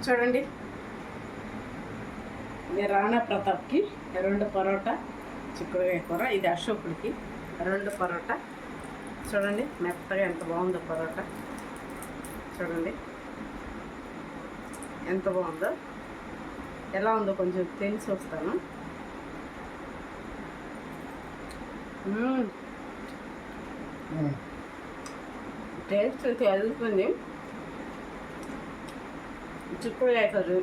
చూడండి, ఇది రాణా ప్రతాప్కి 2 పరోటా చిక్కుడుకాయ కూర, ఇది అశోకుడికి 2 పరోటా. చూడండి మెత్తగా ఎంత బాగుందో పరోటా. చూడండి ఎంత బాగుందో. ఎలా ఉందో కొంచెం తిని చూస్తాను. టేస్ట్ అయితే అదుపుంది. చిక్కుడుకాయ కర్రీ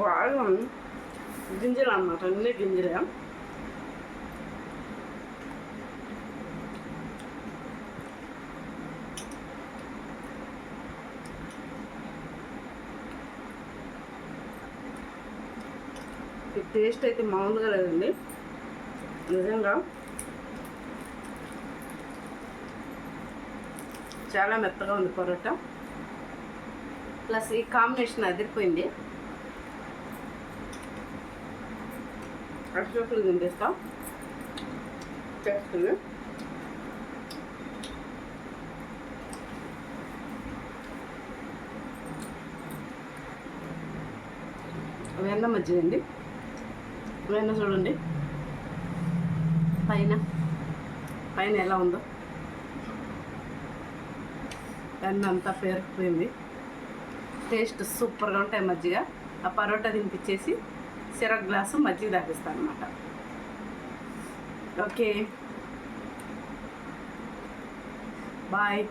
బాగా గింజలు అన్నమాట, అన్ని గింజలే. టేస్ట్ అయితే మామూలుగా లేదండి, నిజంగా చాలా మెత్తగా ఉంది పరోటా. ప్లస్ ఈ కాంబినేషన్ అదిరిపోయింది. అశోకులు తింటేస్తాం చేస్తుంది. వెన్న మజ్జిగ అండి. వెన్న చూడండి పైన పైన ఎలా ఉందో, వెన్న అంతా పేరుకుపోయింది. టేస్ట్ సూపర్గా ఉంటాయి మజ్జిగ. ఆ పరోటా తినిపించేసి సిరప్ గ్లాసు మజ్జిగ తాగిస్తాను అనమాట. Okay bye.